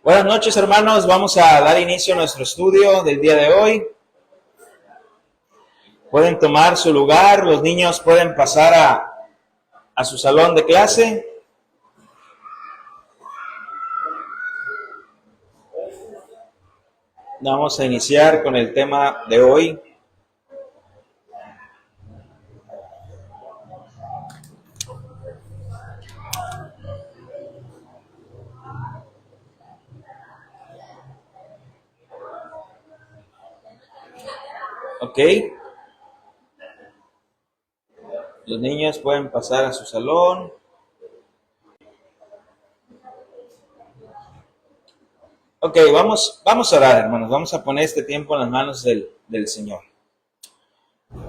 Buenas noches, hermanos. Vamos a dar inicio a nuestro estudio del día de hoy. Pueden tomar su lugar, los niños pueden pasar a su salón de clase. Vamos a iniciar con el tema de hoy. Ok. Los niños pueden pasar a su salón. Ok, vamos a orar, hermanos. Vamos a poner este tiempo en las manos del Señor.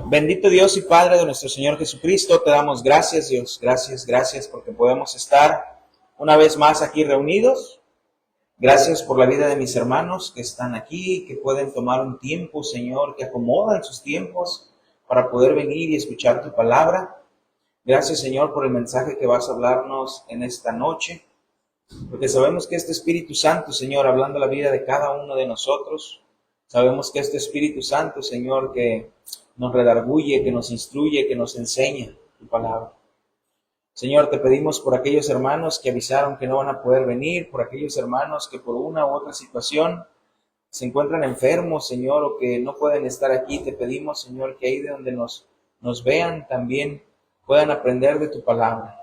Bendito Dios y Padre de nuestro Señor Jesucristo, te damos gracias, Dios. Gracias porque podemos estar una vez más aquí reunidos. Gracias por la vida de mis hermanos que están aquí, que pueden tomar un tiempo, Señor, que acomodan sus tiempos para poder venir y escuchar tu palabra. Gracias, Señor, por el mensaje que vas a hablarnos en esta noche, porque sabemos que este Espíritu Santo, Señor, hablando la vida de cada uno de nosotros, sabemos que este Espíritu Santo, Señor, que nos redarguye, que nos instruye, que nos enseña tu palabra. Señor, te pedimos por aquellos hermanos que avisaron que no van a poder venir, por aquellos hermanos que por una u otra situación se encuentran enfermos, Señor, o que no pueden estar aquí. Te pedimos, Señor, que ahí de donde nos vean también puedan aprender de tu palabra.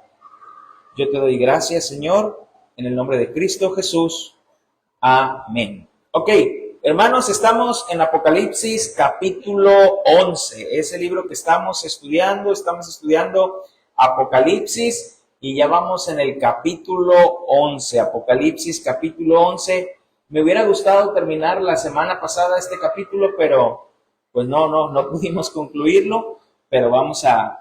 Yo te doy gracias, Señor, en el nombre de Cristo Jesús. Amén. Ok, hermanos, estamos en Apocalipsis capítulo 11. Es el libro que estamos estudiando Apocalipsis y ya vamos en el capítulo 11. Apocalipsis capítulo 11. Me hubiera gustado terminar la semana pasada este capítulo, pero pues no pudimos concluirlo, pero vamos a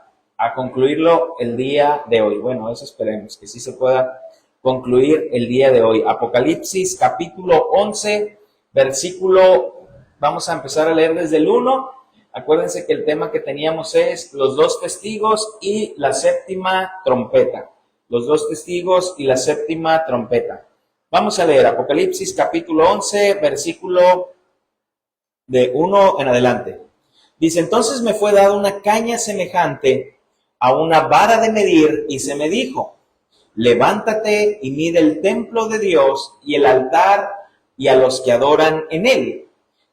concluirlo el día de hoy. Bueno, eso esperemos, que sí se pueda concluir el día de hoy. Apocalipsis capítulo 11, versículo, vamos a empezar a leer desde el 1. Acuérdense que el tema que teníamos es los dos testigos y la séptima trompeta. Los dos testigos y la séptima trompeta. Vamos a leer Apocalipsis capítulo 11, versículo de 1 en adelante. Dice: entonces me fue dada una caña semejante a una vara de medir y se me dijo: levántate y mide el templo de Dios y el altar y a los que adoran en él.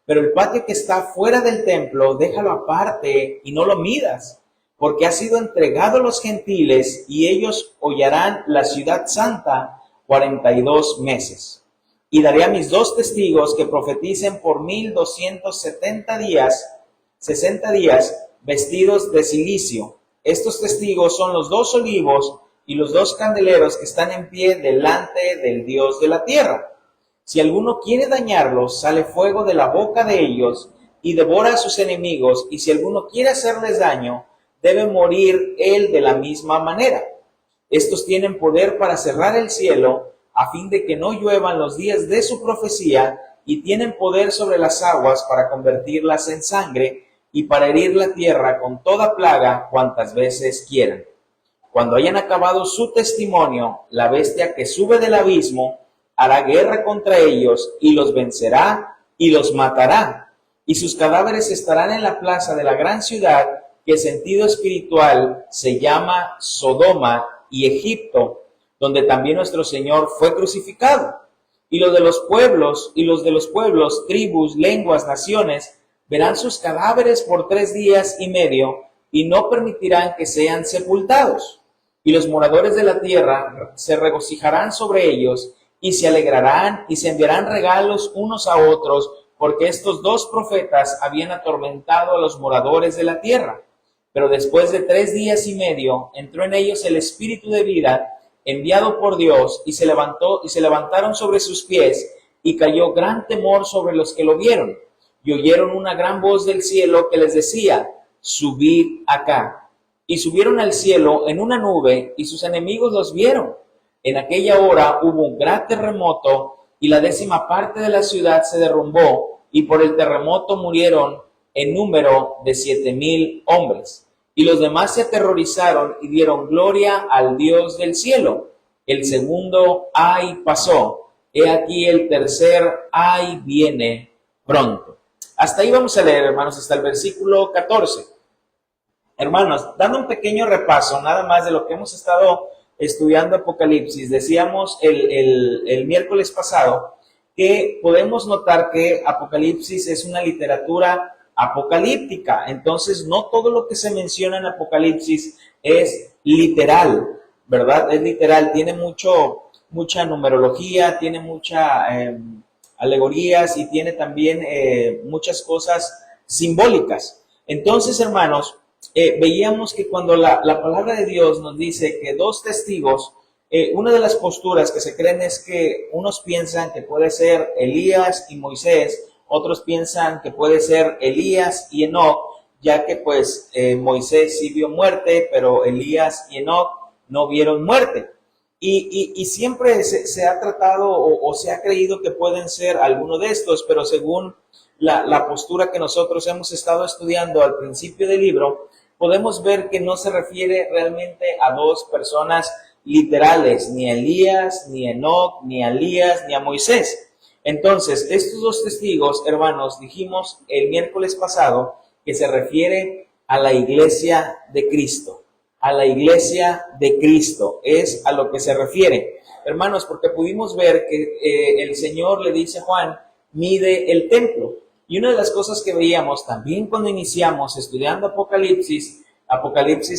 Pero el patio que está fuera del templo, déjalo aparte y no lo midas, porque ha sido entregado a los gentiles y ellos hollarán la ciudad santa 42 meses. Y daré a mis dos testigos que profeticen por 1270 días, 60 días, vestidos de cilicio. Estos testigos son los dos olivos y los dos candeleros que están en pie delante del Dios de la tierra. Si alguno quiere dañarlos, sale fuego de la boca de ellos y devora a sus enemigos, y si alguno quiere hacerles daño, debe morir él de la misma manera. Estos tienen poder para cerrar el cielo, a fin de que no lluevan los días de su profecía, y tienen poder sobre las aguas para convertirlas en sangre, y para herir la tierra con toda plaga cuantas veces quieran. Cuando hayan acabado su testimonio, la bestia que sube del abismo hará guerra contra ellos y los vencerá y los matará. Y sus cadáveres estarán en la plaza de la gran ciudad, que en sentido espiritual se llama Sodoma y Egipto, donde también nuestro Señor fue crucificado. Y los de los pueblos, tribus, lenguas, naciones, verán sus cadáveres por 3 días y medio y no permitirán que sean sepultados. Y los moradores de la tierra se regocijarán sobre ellos y se alegrarán y se enviarán regalos unos a otros, porque estos dos profetas habían atormentado a los moradores de la tierra. Pero después de 3 días y medio entró en ellos el espíritu de vida enviado por Dios, y se levantaron sobre sus pies, y cayó gran temor sobre los que lo vieron. Y oyeron una gran voz del cielo que les decía: subid acá. Y subieron al cielo en una nube, y sus enemigos los vieron. En aquella hora hubo un gran terremoto, y la 10ª parte de la ciudad se derrumbó, y por el terremoto murieron en número de 7,000 hombres. Y los demás se aterrorizaron y dieron gloria al Dios del cielo. El segundo ay pasó, he aquí el tercer ay viene pronto. Hasta ahí vamos a leer, hermanos, hasta el versículo 14. Hermanos, dando un pequeño repaso nada más de lo que hemos estado estudiando Apocalipsis, decíamos el miércoles pasado que podemos notar que Apocalipsis es una literatura apocalíptica. Entonces, no todo lo que se menciona en Apocalipsis es literal, ¿verdad? Es literal, tiene mucha numerología, tiene mucha alegorías y tiene también muchas cosas simbólicas. Entonces, hermanos, veíamos que cuando la palabra de Dios nos dice que dos testigos, una de las posturas que se creen es que unos piensan que puede ser Elías y Moisés, otros piensan que puede ser Elías y Enoc, ya que pues Moisés sí vio muerte, pero Elías y Enoc no vieron muerte. Y siempre se ha tratado o se ha creído que pueden ser alguno de estos, pero según la postura que nosotros hemos estado estudiando al principio del libro, podemos ver que no se refiere realmente a dos personas literales, ni a Elías, ni a Enoc, ni a Elías, ni a Moisés. Entonces, estos dos testigos, hermanos, dijimos el miércoles pasado que se refiere a la iglesia de Cristo. A la iglesia de Cristo es a lo que se refiere. Hermanos, porque pudimos ver que el Señor le dice a Juan, mide el templo. Y una de las cosas que veíamos también cuando iniciamos estudiando Apocalipsis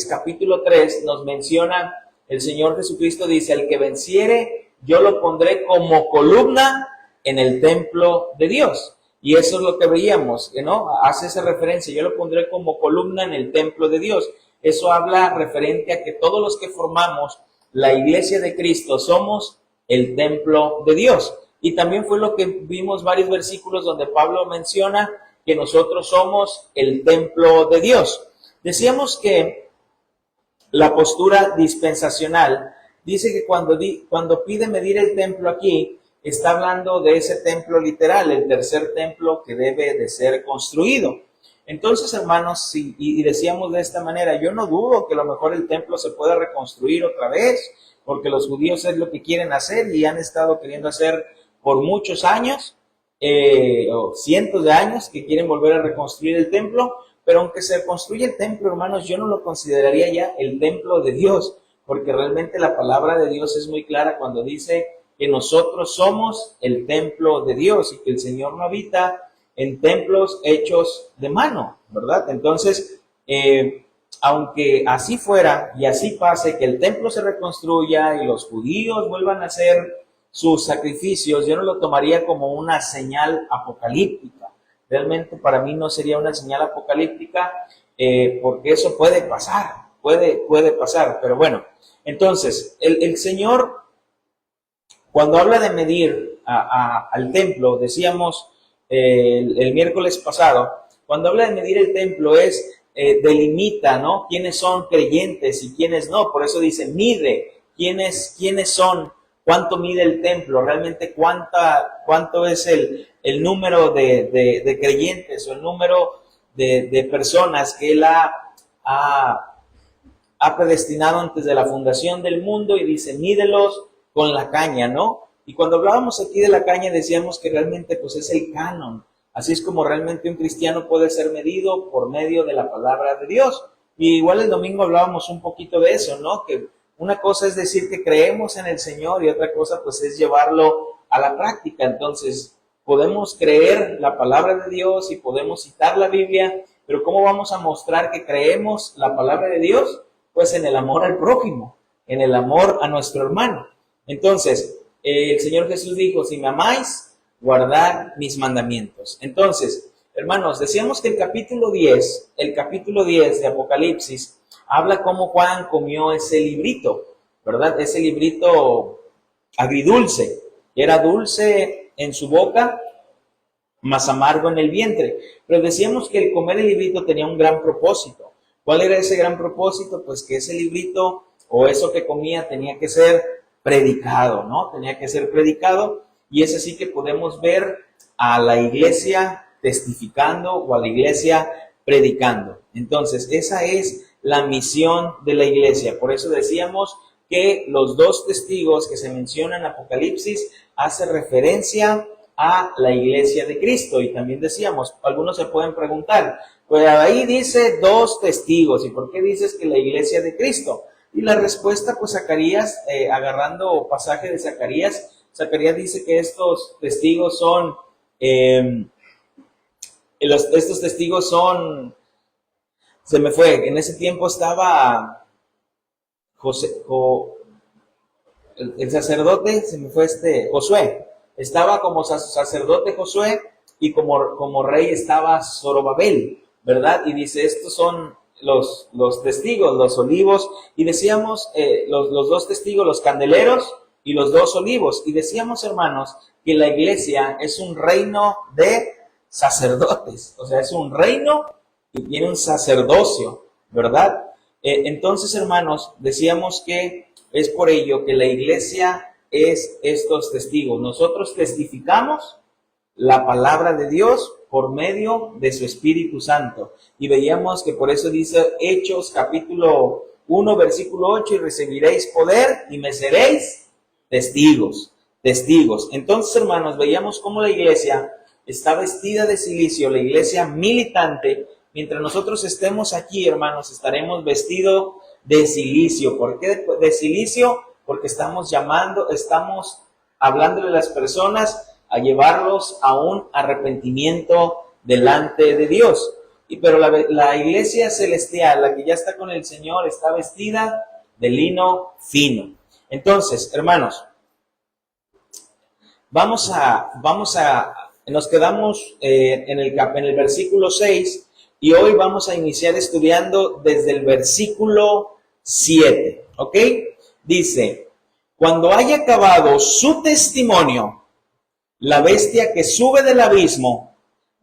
capítulo 3, nos menciona, el Señor Jesucristo dice, al que venciere, yo lo pondré como columna en el templo de Dios. Y eso es lo que veíamos, ¿no? Hace esa referencia, yo lo pondré como columna en el templo de Dios. Eso habla referente a que todos los que formamos la iglesia de Cristo somos el templo de Dios. Y también fue lo que vimos varios versículos donde Pablo menciona que nosotros somos el templo de Dios. Decíamos que la postura dispensacional dice que cuando pide medir el templo aquí, está hablando de ese templo literal, el tercer templo que debe de ser construido. Entonces, hermanos, y decíamos de esta manera, yo no dudo que a lo mejor el templo se pueda reconstruir otra vez, porque los judíos es lo que quieren hacer y han estado queriendo hacer por muchos años, o cientos de años, que quieren volver a reconstruir el templo, pero aunque se construya el templo, hermanos, yo no lo consideraría ya el templo de Dios, porque realmente la palabra de Dios es muy clara cuando dice que nosotros somos el templo de Dios y que el Señor no habita en templos hechos de mano, ¿verdad? Entonces, aunque así fuera y así pase, que el templo se reconstruya y los judíos vuelvan a hacer sus sacrificios, yo no lo tomaría como una señal apocalíptica. Realmente para mí no sería una señal apocalíptica, porque eso puede pasar, puede pasar, pero bueno. Entonces, el Señor, cuando habla de medir al templo, decíamos el miércoles pasado, cuando habla de medir el templo delimita, ¿no? Quiénes son creyentes y quiénes no. Por eso dice, mide quiénes son, cuánto mide el templo, realmente cuánto es el número de creyentes o el número de personas que Él ha predestinado antes de la fundación del mundo, y dice, mídelos con la caña, ¿no? Y cuando hablábamos aquí de la caña decíamos que realmente pues es el canon. Así es como realmente un cristiano puede ser medido por medio de la palabra de Dios. Y igual el domingo hablábamos un poquito de eso, ¿no? Que una cosa es decir que creemos en el Señor y otra cosa pues es llevarlo a la práctica. Entonces podemos creer la palabra de Dios y podemos citar la Biblia, pero ¿cómo vamos a mostrar que creemos la palabra de Dios? Pues en el amor al prójimo, en el amor a nuestro hermano. Entonces, el Señor Jesús dijo, si me amáis, guardad mis mandamientos. Entonces, hermanos, decíamos que el capítulo 10 de Apocalipsis, habla cómo Juan comió ese librito, ¿verdad? Ese librito agridulce, que era dulce en su boca, más amargo en el vientre. Pero decíamos que el comer el librito tenía un gran propósito. ¿Cuál era ese gran propósito? Pues que ese librito o eso que comía tenía que ser predicado, ¿no? Tenía que ser predicado, y es así que podemos ver a la iglesia testificando o a la iglesia predicando. Entonces, esa es la misión de la iglesia. Por eso decíamos que los dos testigos que se mencionan en Apocalipsis hace referencia a la iglesia de Cristo. Y también decíamos, algunos se pueden preguntar, pues ahí dice dos testigos, ¿y por qué dices que la iglesia de Cristo? Y la respuesta, pues Zacarías, agarrando pasaje de Zacarías dice que estos testigos son, estos testigos son, se me fue, en ese tiempo estaba el sacerdote, se me fue Josué, estaba como sacerdote Josué y como rey estaba Zorobabel, ¿verdad? Y dice, estos son los testigos, los olivos, y decíamos, los dos testigos, los candeleros y los dos olivos, y decíamos, hermanos, que la iglesia es un reino de sacerdotes, o sea, es un reino y tiene un sacerdocio, ¿verdad? Entonces, hermanos, decíamos que es por ello que la iglesia es estos testigos. Nosotros testificamos la palabra de Dios por medio de su Espíritu Santo. Y veíamos que por eso dice Hechos capítulo 1, versículo 8, y recibiréis poder y me seréis testigos. Entonces, hermanos, veíamos cómo la iglesia está vestida de cilicio, la iglesia militante. Mientras nosotros estemos aquí, hermanos, estaremos vestidos de cilicio. ¿Por qué de cilicio? Porque estamos hablándole a las personas a llevarlos a un arrepentimiento delante de Dios. Pero la iglesia celestial, la que ya está con el Señor, está vestida de lino fino. Entonces, hermanos, nos quedamos en el versículo 6 y hoy vamos a iniciar estudiando desde el versículo 7, ¿ok? Dice, cuando haya acabado su testimonio, la bestia que sube del abismo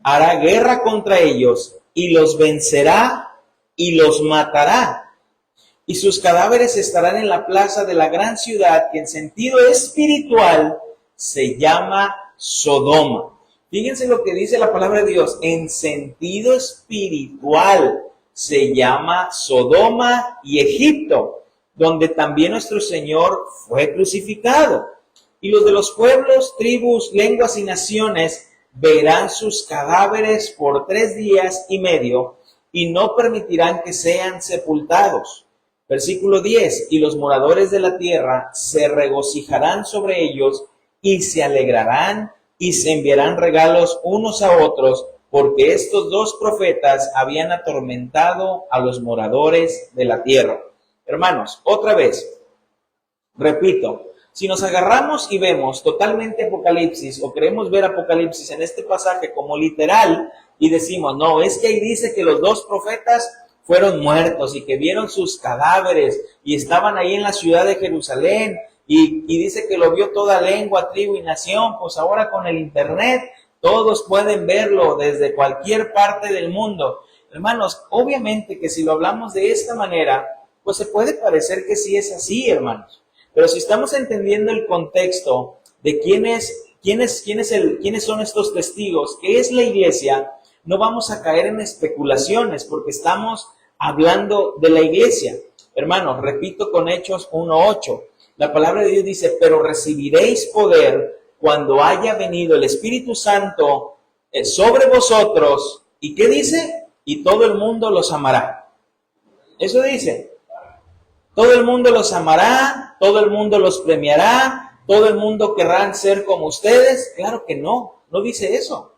hará guerra contra ellos y los vencerá y los matará. Y sus cadáveres estarán en la plaza de la gran ciudad que en sentido espiritual se llama Sodoma. Fíjense lo que dice la palabra de Dios. En sentido espiritual se llama Sodoma y Egipto, donde también nuestro Señor fue crucificado. Y los de los pueblos, tribus, lenguas y naciones verán sus cadáveres por 3 días y medio y no permitirán que sean sepultados. Versículo 10. Y los moradores de la tierra se regocijarán sobre ellos y se alegrarán y se enviarán regalos unos a otros, porque estos dos profetas habían atormentado a los moradores de la tierra. Hermanos, otra vez, repito, si nos agarramos y vemos totalmente Apocalipsis o queremos ver Apocalipsis en este pasaje como literal y decimos, no, es que ahí dice que los dos profetas fueron muertos y que vieron sus cadáveres y estaban ahí en la ciudad de Jerusalén y dice que lo vio toda lengua, tribu y nación, pues ahora con el internet todos pueden verlo desde cualquier parte del mundo. Hermanos, obviamente que si lo hablamos de esta manera, pues se puede parecer que sí es así, hermanos. Pero si estamos entendiendo el contexto de quiénes son estos testigos, qué es la iglesia, no vamos a caer en especulaciones porque estamos hablando de la iglesia. Hermanos, repito con Hechos 1:8. La palabra de Dios dice, pero recibiréis poder cuando haya venido el Espíritu Santo sobre vosotros. ¿Y qué dice? Y todo el mundo los amará. Eso dice. Todo el mundo los amará, todo el mundo los premiará, todo el mundo querrán ser como ustedes. Claro que no dice eso.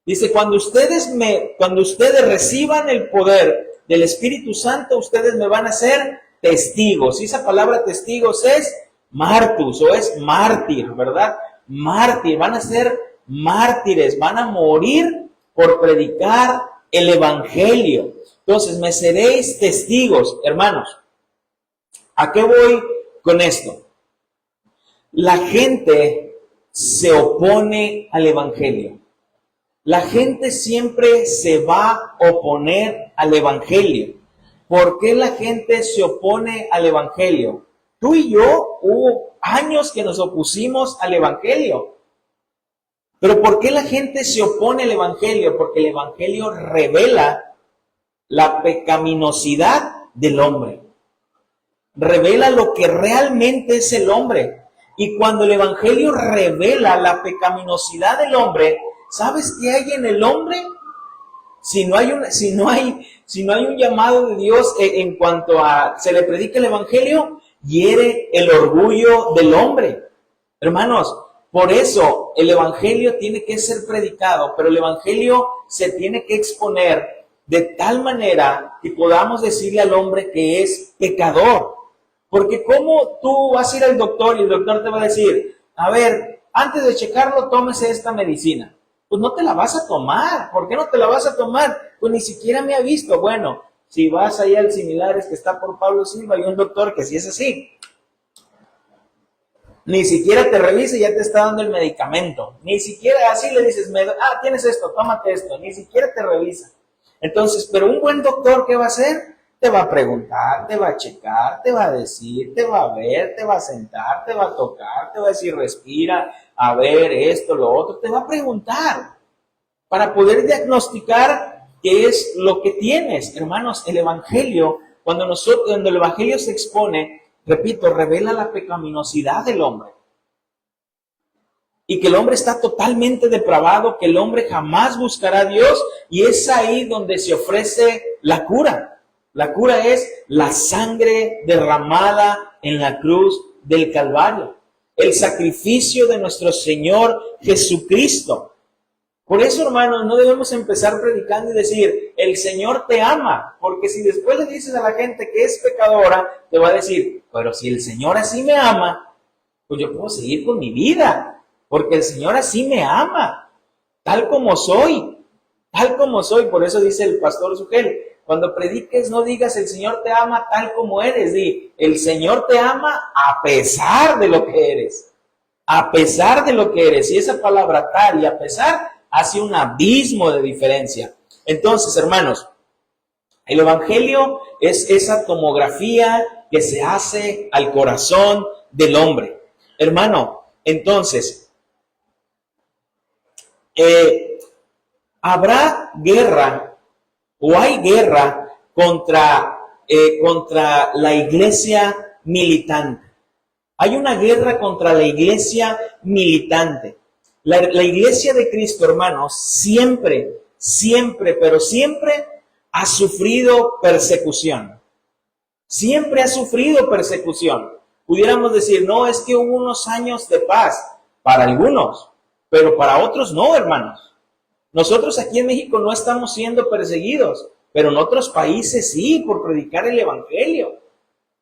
Dice, cuando ustedes reciban el poder del Espíritu Santo, ustedes me van a ser testigos. Y esa palabra testigos es martus o es mártir, ¿verdad? Mártir, van a ser mártires, van a morir por predicar el Evangelio. Entonces, me seréis testigos, hermanos. ¿A qué voy con esto? La gente se opone al Evangelio. La gente siempre se va a oponer al Evangelio. ¿Por qué la gente se opone al Evangelio? Tú y yo hubo años que nos opusimos al Evangelio. Pero ¿por qué la gente se opone al Evangelio? Porque el Evangelio revela la pecaminosidad del hombre. revela lo que realmente es el hombre. Y cuando el Evangelio revela la pecaminosidad del hombre, ¿sabes qué hay en el hombre? Si no hay un llamado de Dios en cuanto a se le predica el Evangelio, hiere el orgullo del hombre. Hermanos, por eso el Evangelio tiene que ser predicado, pero el Evangelio se tiene que exponer de tal manera que podamos decirle al hombre que es pecador. Porque ¿cómo tú vas a ir al doctor y el doctor te va a decir, a ver, antes de checarlo, tómese esta medicina? Pues no te la vas a tomar. ¿Por qué no te la vas a tomar? Pues ni siquiera me ha visto. Bueno, si vas ahí al Similares que está por Pablo Silva, hay un doctor que sí es así. Ni siquiera te revisa y ya te está dando el medicamento. Ni siquiera así le dices, tienes esto, tómate esto. Ni siquiera te revisa. Entonces, pero un buen doctor, ¿qué va a hacer? Te va a preguntar, te va a checar, te va a decir, te va a ver, te va a sentar, te va a tocar, te va a decir, respira, a ver, esto, lo otro. Te va a preguntar para poder diagnosticar qué es lo que tienes. Hermanos, el Evangelio, cuando el Evangelio se expone, repito, revela la pecaminosidad del hombre. Y que el hombre está totalmente depravado, que el hombre jamás buscará a Dios, y es ahí donde se ofrece la cura. La cura es la sangre derramada en la cruz del Calvario, el sacrificio de nuestro Señor Jesucristo. Por eso, hermanos, no debemos empezar predicando y decir, el Señor te ama, porque si después le dices a la gente que es pecadora, te va a decir, pero si el Señor así me ama, pues yo puedo seguir con mi vida. Porque el Señor así me ama, tal como soy. Por eso dice el pastor Sugel, cuando prediques no digas el Señor te ama tal como eres, di el Señor te ama a pesar de lo que eres. A pesar de lo que eres. Y esa palabra tal y a pesar hace un abismo de diferencia. Entonces, hermanos, el Evangelio es esa tomografía que se hace al corazón del hombre. Hermano, entonces, habrá guerra o hay guerra contra la iglesia militante. Hay una guerra contra la iglesia militante. La iglesia de Cristo, hermanos, siempre ha sufrido persecución. Siempre ha sufrido persecución. Pudiéramos decir, no, es que hubo unos años de paz para algunos, pero para otros no, hermanos. Nosotros aquí en México no estamos siendo perseguidos, pero en otros países sí, por predicar el Evangelio.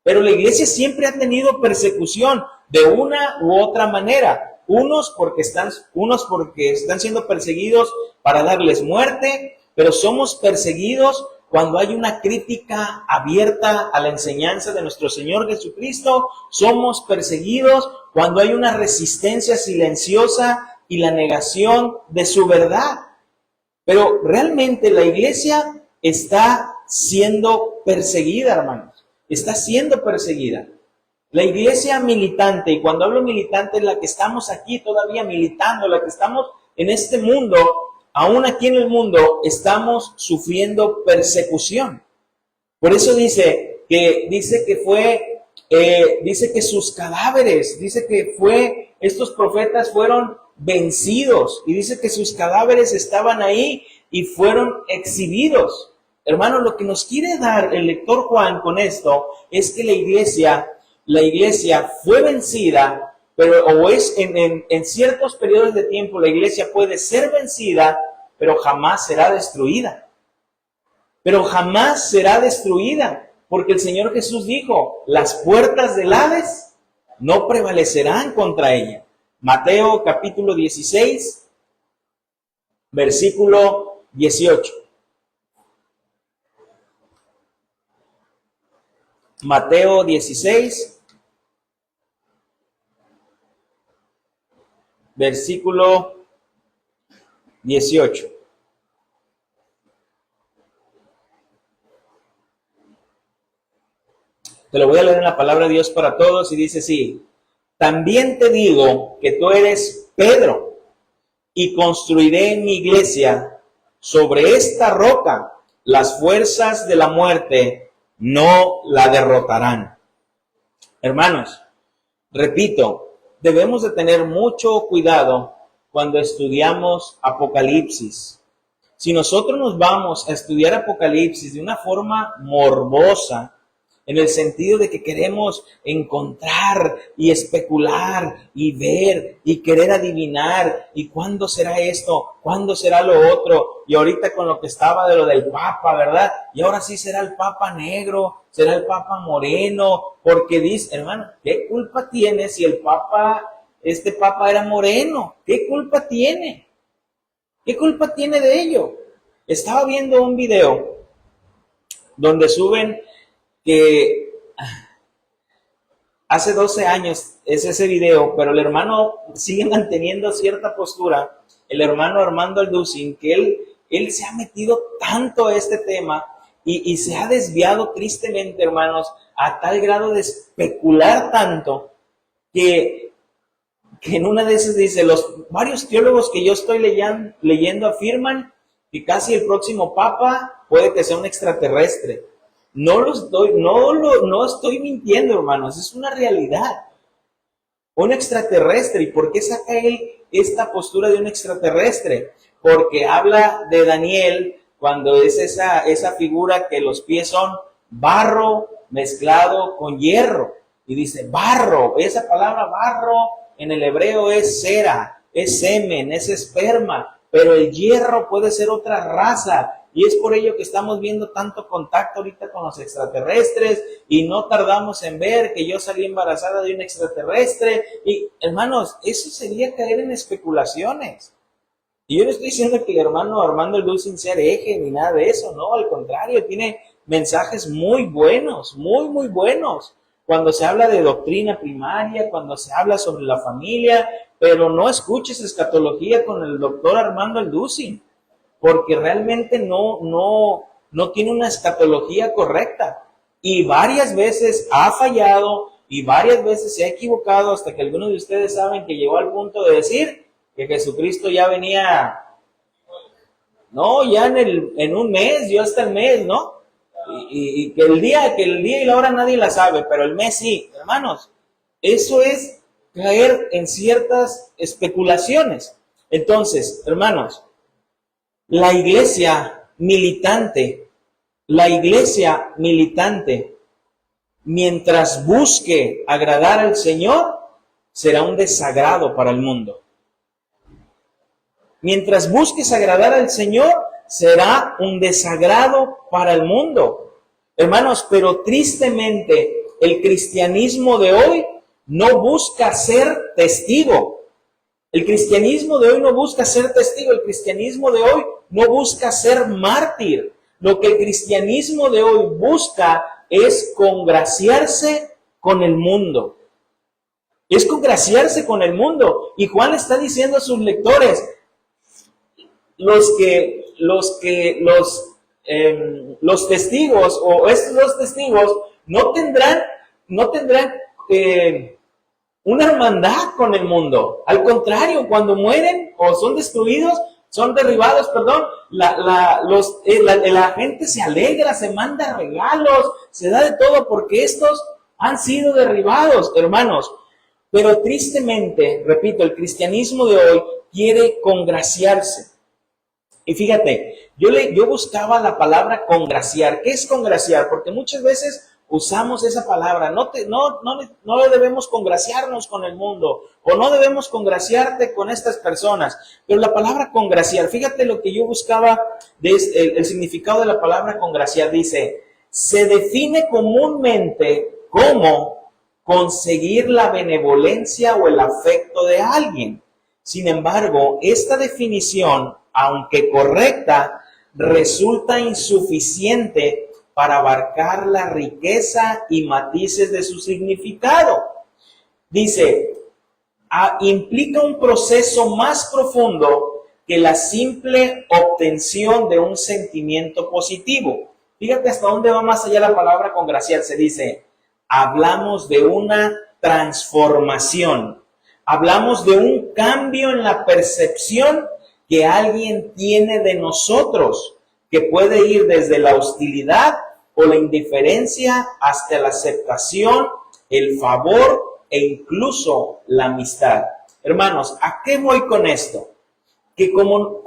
Pero la iglesia siempre ha tenido persecución de una u otra manera. Unos porque están siendo perseguidos para darles muerte, pero somos perseguidos cuando hay una crítica abierta a la enseñanza de nuestro Señor Jesucristo. Somos perseguidos cuando hay una resistencia silenciosa y la negación de su verdad. Pero realmente la iglesia está siendo perseguida, hermanos. Está siendo perseguida. La iglesia militante, y cuando hablo militante es la que estamos aquí todavía militando, la que estamos en este mundo, aún aquí en el mundo, estamos sufriendo persecución. Por eso dice que sus cadáveres, estos profetas fueron vencidos, y dice que sus cadáveres estaban ahí y fueron exhibidos. Hermano, lo que nos quiere dar el lector Juan con esto es que la iglesia fue vencida, pero en ciertos periodos de tiempo la iglesia puede ser vencida, pero jamás será destruida. Porque el Señor Jesús dijo, las puertas del Hades no prevalecerán contra ella. Mateo capítulo 16, versículo 18. Mateo 16, versículo 18. Te lo voy a leer en la palabra de Dios para todos y dice así: también te digo que tú eres Pedro, y construiré mi iglesia sobre esta roca. Las fuerzas de la muerte no la derrotarán. Hermanos, repito, debemos de tener mucho cuidado cuando estudiamos Apocalipsis. Si nosotros nos vamos a estudiar Apocalipsis de una forma morbosa, en el sentido de que queremos encontrar y especular y ver y querer adivinar, y cuándo será esto, cuándo será lo otro, y ahorita con lo que estaba de lo del Papa, ¿verdad? Y ahora sí será el Papa negro, será el Papa moreno, porque dice, hermano, ¿qué culpa tiene si el Papa, este Papa era moreno? ¿Qué culpa tiene? ¿Qué culpa tiene de ello? Estaba viendo un video donde suben que hace 12 años es ese video, pero el hermano sigue manteniendo cierta postura, el hermano Armando Alducin, que él se ha metido tanto a este tema y se ha desviado tristemente, hermanos, a tal grado de especular tanto que en una de esas dice, varios teólogos que yo estoy leyendo afirman que casi el próximo papa puede que sea un extraterrestre. No estoy mintiendo, hermanos, es una realidad. Un extraterrestre. ¿Y por qué saca él esta postura de un extraterrestre? Porque habla de Daniel cuando es esa figura que los pies son barro mezclado con hierro. Y dice barro, esa palabra barro en el hebreo es cera, es semen, es esperma, pero el hierro puede ser otra raza. Y es por ello que estamos viendo tanto contacto ahorita con los extraterrestres y no tardamos en ver que yo salí embarazada de un extraterrestre. Y hermanos, eso sería caer en especulaciones. Y yo no estoy diciendo que el hermano Armando Alducin sea hereje ni nada de eso, no, al contrario, tiene mensajes muy buenos, muy, muy buenos. Cuando se habla de doctrina primaria, cuando se habla sobre la familia, pero no escuches escatología con el doctor Armando Alducin, porque realmente no tiene una escatología correcta. Y varias veces ha fallado y varias veces se ha equivocado hasta que algunos de ustedes saben que llegó al punto de decir que Jesucristo ya venía, no, ya en un mes, yo hasta el mes, ¿no? Y que el día y la hora nadie la sabe, pero el mes sí. Hermanos, eso es caer en ciertas especulaciones. Entonces, hermanos, la iglesia militante, mientras busque agradar al Señor, será un desagrado para el mundo. Mientras busques agradar al Señor, será un desagrado para el mundo. Hermanos, pero tristemente, el cristianismo de hoy no busca ser testigo. El cristianismo de hoy no busca ser testigo. El cristianismo de hoy no busca ser mártir. Lo que el cristianismo de hoy busca es congraciarse con el mundo. Es congraciarse con el mundo. Y Juan está diciendo a sus lectores, los testigos o estos dos testigos no tendrán una hermandad con el mundo. Al contrario, cuando mueren o son destruidos, son derribados, perdón, la gente se alegra, se manda regalos, se da de todo porque estos han sido derribados, hermanos. Pero tristemente, repito, el cristianismo de hoy quiere congraciarse. Y fíjate, yo buscaba la palabra congraciar. ¿Qué es congraciar? Porque muchas veces usamos esa palabra. No debemos congraciarnos con el mundo o no debemos congraciarte con estas personas. Pero la palabra congraciar, fíjate lo que yo buscaba, el significado de la palabra congraciar. Dice, se define comúnmente como conseguir la benevolencia o el afecto de alguien. Sin embargo, esta definición, aunque correcta, resulta insuficiente para abarcar la riqueza y matices de su significado. Dice, implica un proceso más profundo que la simple obtención de un sentimiento positivo. Fíjate hasta dónde va más allá la palabra congraciar. Se dice, hablamos de una transformación. Hablamos de un cambio en la percepción que alguien tiene de nosotros, que puede ir desde la hostilidad o la indiferencia hasta la aceptación el favor e incluso la amistad. Hermanos, ¿a qué voy con esto? Que como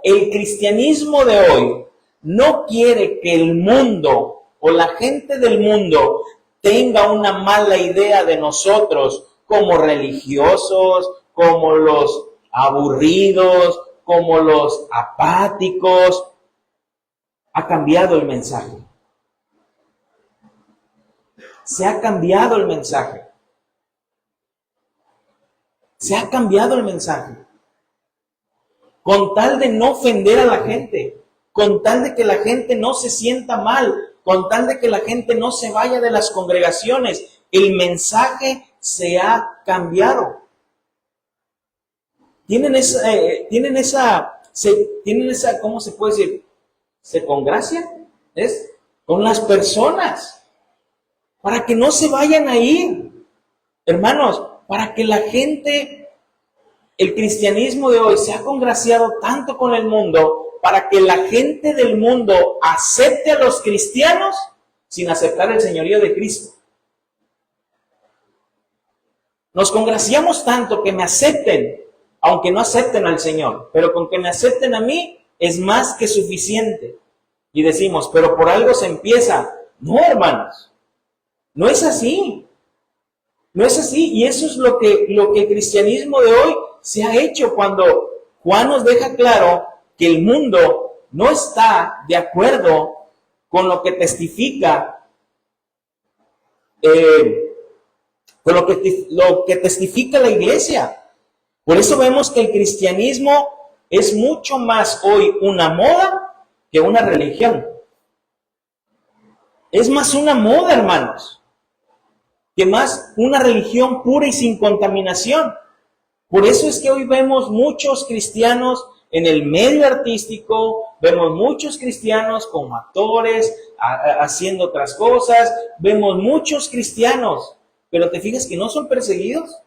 el cristianismo de hoy no quiere que el mundo o la gente del mundo tenga una mala idea de nosotros como religiosos, como los aburridos, como los apáticos, ha cambiado el mensaje. Se ha cambiado el mensaje. Se ha cambiado el mensaje. Con tal de no ofender a la gente, con tal de que la gente no se sienta mal, con tal de que la gente no se vaya de las congregaciones, el mensaje se ha cambiado. Tienen esa, ¿cómo se puede decir? ¿Se congracian? ¿Es? Con las personas, para que no se vayan a ir. Hermanos, para que la gente, el cristianismo de hoy se ha congraciado tanto con el mundo, para que la gente del mundo acepte a los cristianos sin aceptar el señorío de Cristo. Nos congraciamos tanto que me acepten, aunque no acepten al Señor, pero con que me acepten a mí es más que suficiente. Y decimos, pero por algo se empieza. No, hermanos, no es así. No es así, y eso es lo que el cristianismo de hoy se ha hecho cuando Juan nos deja claro que el mundo no está de acuerdo con lo que testifica, con lo que testifica la iglesia. Por eso vemos que el cristianismo es mucho más hoy una moda que una religión. Es más una moda, hermanos, que más una religión pura y sin contaminación. Por eso es que hoy vemos muchos cristianos en el medio artístico, vemos muchos cristianos como actores, haciendo otras cosas, vemos muchos cristianos, pero te fijas que no son perseguidos,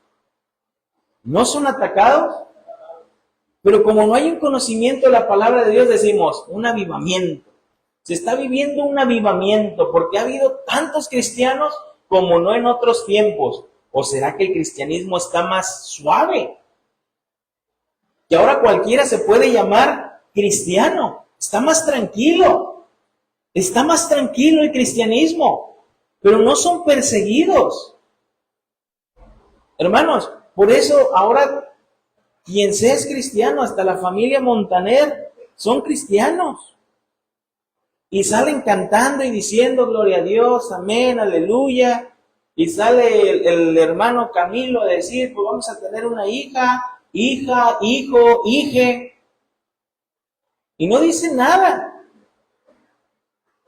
no son atacados, pero como no hay un conocimiento de la palabra de Dios, decimos un avivamiento. Se está viviendo un avivamiento porque ha habido tantos cristianos como no en otros tiempos. ¿O será que el cristianismo está más suave? Que ahora cualquiera se puede llamar cristiano. Está más tranquilo. Está más tranquilo el cristianismo. Pero no son perseguidos. Hermanos, por eso ahora quien sea es cristiano, hasta la familia Montaner, son cristianos. Y salen cantando y diciendo gloria a Dios, amén, aleluya. Y sale el hermano Camilo a decir, pues vamos a tener una hija, hijo, hije. Y no dicen nada.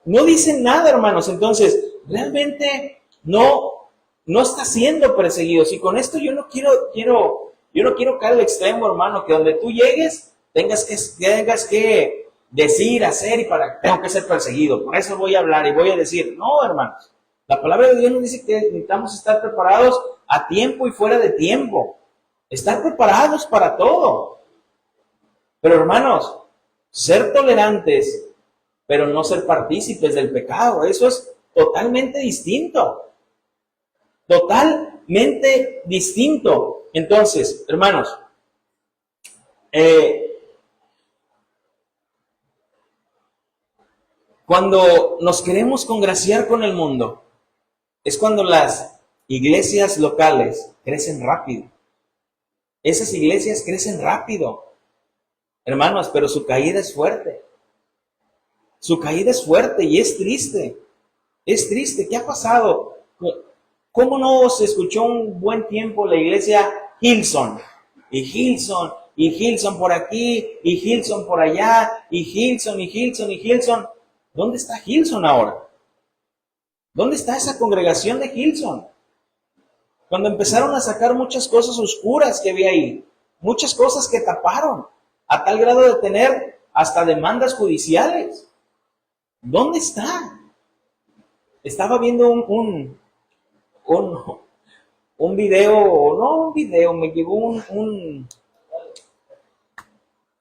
No dicen nada, hermanos. Entonces, realmente no está siendo perseguido. Y con esto yo no quiero caer al extremo, hermano, que donde tú llegues tengas que decir, hacer y tengo que ser perseguido. Por eso voy a hablar y voy a decir, no, hermanos. La palabra de Dios nos dice que necesitamos estar preparados a tiempo y fuera de tiempo. Estar preparados para todo. Pero hermanos, ser tolerantes, pero no ser partícipes del pecado, eso es totalmente distinto. Totalmente distinto. Entonces, hermanos, cuando nos queremos congraciar con el mundo, es cuando las iglesias locales crecen rápido. Esas iglesias crecen rápido, hermanos, pero su caída es fuerte. Su caída es fuerte y es triste. Es triste. ¿Qué ha pasado? ¿Cómo no se escuchó un buen tiempo la iglesia Hillsong? Y Hillsong por aquí, y Hillsong por allá, y Hillsong. ¿Dónde está Hillsong ahora? ¿Dónde está esa congregación de Hillsong? Cuando empezaron a sacar muchas cosas oscuras que había ahí, muchas cosas que taparon, a tal grado de tener hasta demandas judiciales. ¿Dónde está? Estaba viendo un video, no un video, me llegó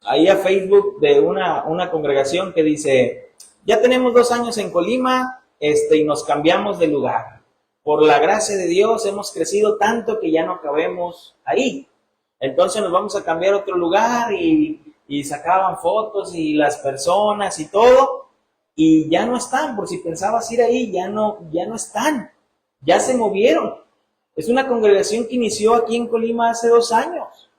ahí a Facebook de una congregación que dice, ya tenemos 2 años en Colima, y nos cambiamos de lugar. por la gracia de Dios hemos crecido tanto que ya no cabemos ahí. Entonces nos vamos a cambiar a otro lugar y sacaban fotos y las personas y todo, y ya no están. Por si pensabas ir ahí, ya no están, ya se movieron. Es una congregación que inició aquí en Colima hace 2 años,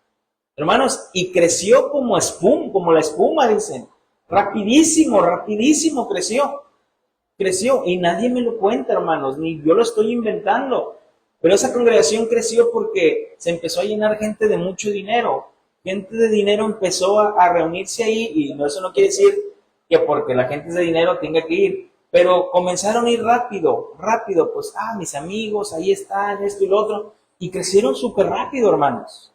hermanos, y creció como espuma, como la espuma, dicen. Rapidísimo, rapidísimo creció, y nadie me lo cuenta, hermanos, ni yo lo estoy inventando. Pero esa congregación creció porque se empezó a llenar gente de mucho dinero. Gente de dinero empezó a reunirse ahí, y eso no quiere decir que porque la gente es de dinero tenga que ir, pero comenzaron a ir rápido, pues, mis amigos, ahí están, esto y lo otro, y crecieron súper rápido, hermanos.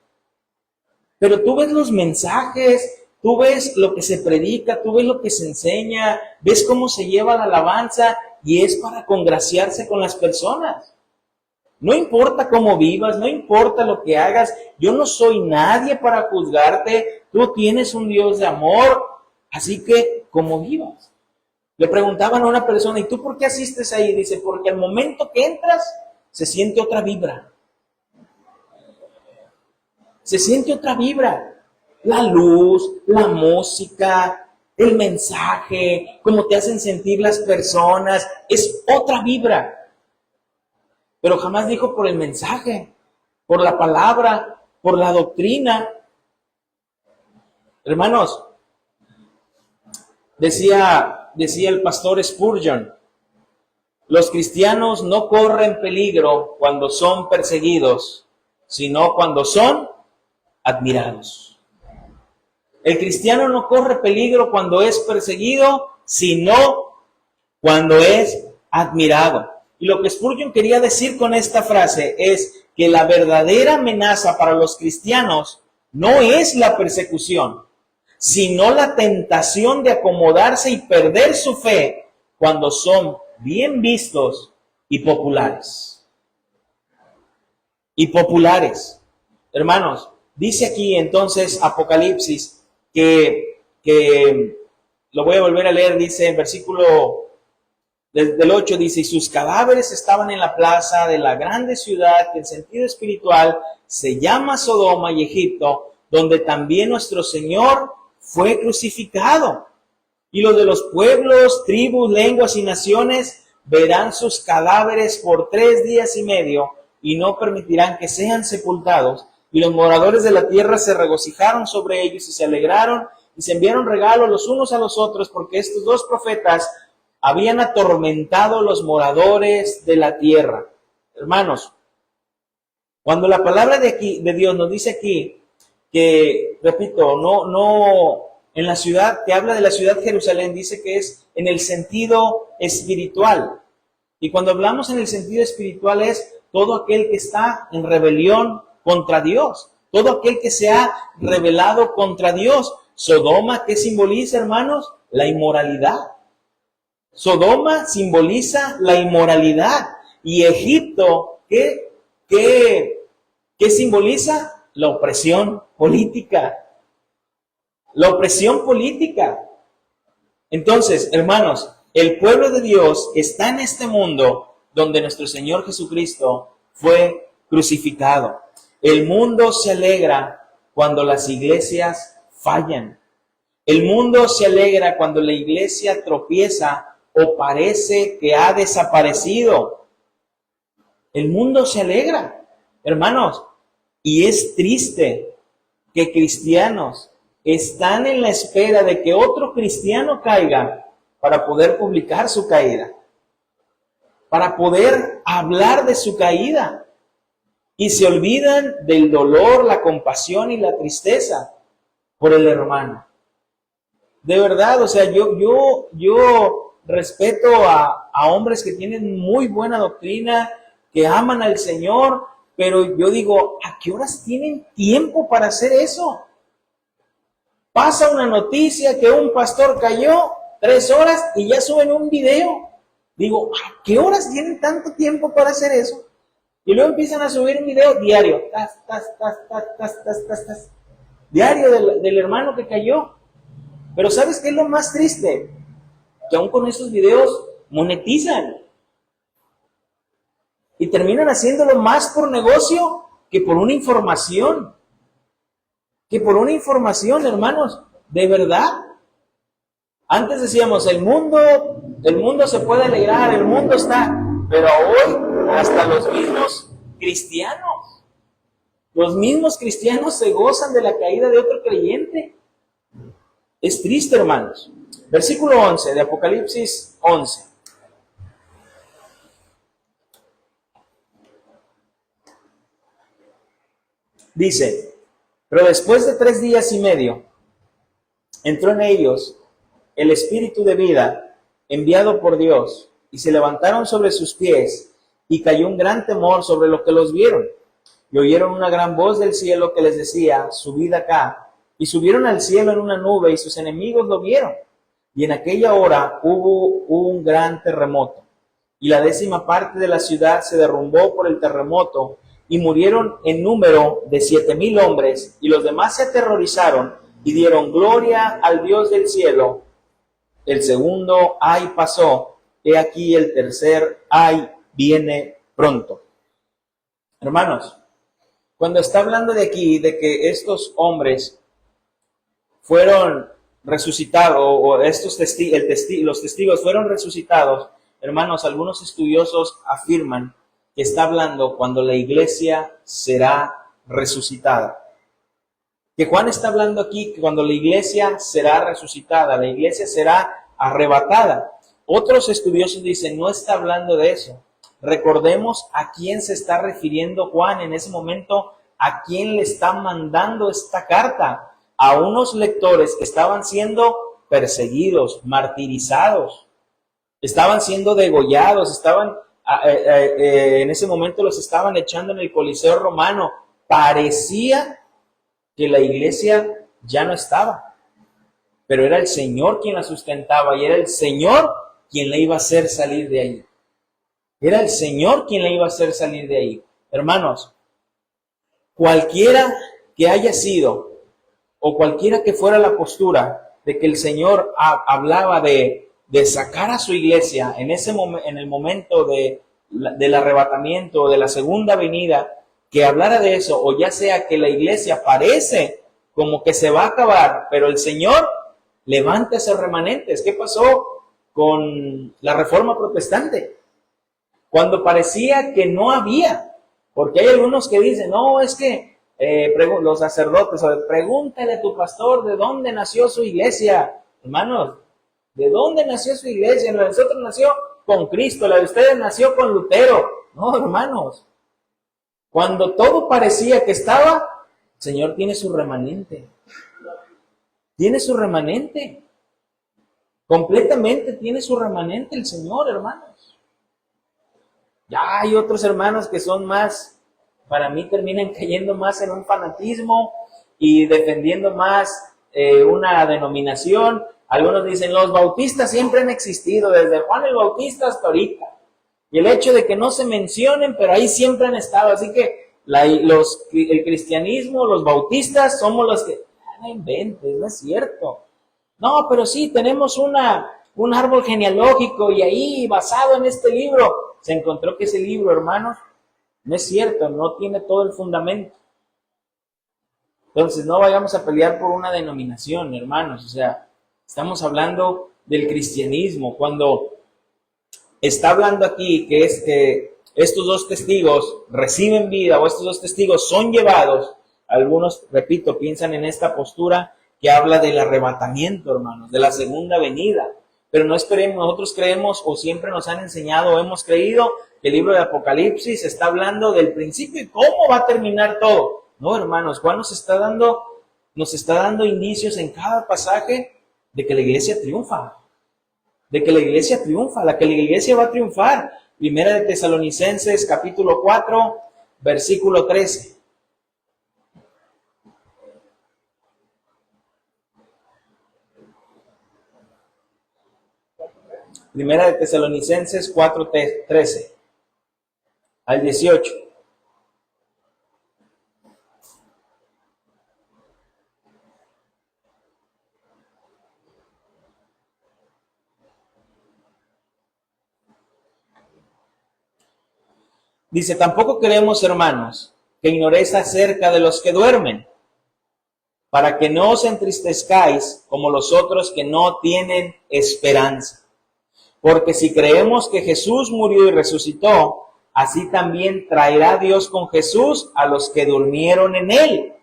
Pero tú ves los mensajes, tú ves lo que se predica, tú ves lo que se enseña, ves cómo se lleva la alabanza, y es para congraciarse con las personas. No importa cómo vivas, no importa lo que hagas, yo no soy nadie para juzgarte, tú tienes un Dios de amor, así que como vivas. Le preguntaban a una persona, ¿y tú por qué asistes ahí? Dice, porque al momento que entras, se siente otra vibra. Se siente otra vibra. La luz, la música, el mensaje, cómo te hacen sentir las personas, es otra vibra. Pero jamás dijo por el mensaje, por la palabra, por la doctrina. Hermanos, decía el pastor Spurgeon, los cristianos no corren peligro cuando son perseguidos, sino cuando son admirados. El cristiano no corre peligro cuando es perseguido, sino cuando es admirado. Y lo que Spurgeon quería decir con esta frase es que la verdadera amenaza para los cristianos no es la persecución, sino la tentación de acomodarse y perder su fe cuando son bien vistos y populares. Y populares. Hermanos, dice aquí entonces Apocalipsis que lo voy a volver a leer, dice en versículo desde el 8, dice, y sus cadáveres estaban en la plaza de la grande ciudad que en sentido espiritual se llama Sodoma y Egipto, donde también nuestro Señor fue crucificado. Y los de los pueblos, tribus, lenguas y naciones verán sus cadáveres por 3 días y medio y no permitirán que sean sepultados. Y los moradores de la tierra se regocijaron sobre ellos y se alegraron y se enviaron regalos los unos a los otros, porque estos 2 profetas habían atormentado los moradores de la tierra. Hermanos, cuando la palabra de Dios nos dice aquí que, repito, no en la ciudad, que habla de la ciudad Jerusalén, dice que es en el sentido espiritual. Y cuando hablamos en el sentido espiritual es todo aquel que está en rebelión contra Dios, todo aquel que se ha rebelado contra Dios. Sodoma, ¿qué simboliza, hermanos? La inmoralidad. Sodoma simboliza la inmoralidad. Y Egipto, ¿qué simboliza? La opresión política. La opresión política. Entonces, hermanos, el pueblo de Dios está en este mundo donde nuestro Señor Jesucristo fue crucificado. El mundo se alegra cuando las iglesias fallan. El mundo se alegra cuando la iglesia tropieza o parece que ha desaparecido. El mundo se alegra, hermanos, y es triste que cristianos están en la espera de que otro cristiano caiga para poder publicar su caída, para poder hablar de su caída, y se olvidan del dolor, la compasión y la tristeza por el hermano. De verdad, o sea, yo respeto a hombres que tienen muy buena doctrina, que aman al Señor, pero yo digo, ¿a qué horas tienen tiempo para hacer eso? Pasa una noticia que un pastor cayó, 3 horas y ya suben un video. Digo, ¿a qué horas tienen tanto tiempo para hacer eso? Y luego empiezan a subir un video diario. Diario del hermano que cayó. Pero ¿sabes qué es lo más triste? Que aún con esos videos monetizan. Y terminan haciéndolo más por negocio que por una información. Que por una información, hermanos, de verdad. Antes decíamos, el mundo se puede alegrar, el mundo está, pero hoy hasta los mismos cristianos se gozan de la caída de otro creyente. Es triste, hermanos. Versículo 11 de Apocalipsis 11. Dice, pero después de 3 días y medio, entró en ellos el espíritu de vida enviado por Dios, y se levantaron sobre sus pies, y cayó un gran temor sobre los que los vieron. Y oyeron una gran voz del cielo que les decía, subid acá. Y subieron al cielo en una nube, y sus enemigos lo vieron. Y en aquella hora hubo un gran terremoto, y la 10ª parte de la ciudad se derrumbó por el terremoto, y murieron en número de 7,000 hombres, y los demás se aterrorizaron y dieron gloria al Dios del cielo. El segundo ay pasó, he aquí el tercer ay viene pronto. Hermanos, cuando está hablando de aquí, de que estos hombres fueron resucitados, o los testigos fueron resucitados, hermanos, algunos estudiosos afirman que está hablando cuando la iglesia será resucitada. Que Juan está hablando aquí que cuando la iglesia será resucitada, la iglesia será arrebatada. Otros estudiosos dicen, no está hablando de eso. Recordemos a quién se está refiriendo Juan en ese momento, a quién le está mandando esta carta. A unos lectores que estaban siendo perseguidos, martirizados, estaban siendo degollados, en ese momento los estaban echando en el Coliseo romano. Parecía que la iglesia ya no estaba, pero era el Señor quien la sustentaba y era el Señor quien la iba a hacer salir de ahí. Era el Señor quien la iba a hacer salir de ahí. Hermanos, cualquiera que haya sido o cualquiera que fuera la postura de que el Señor hablaba de sacar a su iglesia en el momento del arrebatamiento, de la segunda venida, que hablara de eso, o ya sea que la iglesia parece como que se va a acabar, pero el Señor levanta esos remanentes. ¿Qué pasó con la Reforma Protestante? Cuando parecía que no había, porque hay algunos que dicen, no, es que los sacerdotes, pregúntale a tu pastor de dónde nació su iglesia. Hermanos, ¿de dónde nació su iglesia? La de nosotros nació con Cristo, la de ustedes nació con Lutero. No, hermanos. Cuando todo parecía que estaba, el Señor tiene su remanente. Tiene su remanente. Completamente tiene su remanente el Señor, hermanos. Ya hay otros hermanos que son más, para mí terminan cayendo más en un fanatismo y defendiendo más una denominación. Algunos dicen, los bautistas siempre han existido, desde Juan el Bautista hasta ahorita. Y el hecho de que no se mencionen, pero ahí siempre han estado. Así que el cristianismo, los bautistas, somos los que... No inventes, no es cierto. No, pero sí, tenemos un árbol genealógico y ahí, basado en este libro, se encontró que ese libro, hermanos, no es cierto, no tiene todo el fundamento. Entonces, no vayamos a pelear por una denominación, hermanos. O sea, estamos hablando del cristianismo. Cuando está hablando aquí que estos dos testigos reciben vida o estos dos testigos son llevados, algunos, repito, piensan en esta postura que habla del arrebatamiento, hermanos, de la segunda venida. Pero no esperemos, nosotros creemos o siempre nos han enseñado o hemos creído que el libro de Apocalipsis está hablando del principio y cómo va a terminar todo. No, hermanos, Juan nos está dando indicios en cada pasaje de que la iglesia triunfa. De que la iglesia triunfa, que la iglesia va a triunfar. Primera de Tesalonicenses, capítulo 4, versículo 13. Primera de Tesalonicenses 4, 13 al 18. Dice, tampoco queremos, hermanos, que ignoréis acerca de los que duermen, para que no os entristezcáis como los otros que no tienen esperanza. Porque si creemos que Jesús murió y resucitó, así también traerá Dios con Jesús a los que durmieron en él.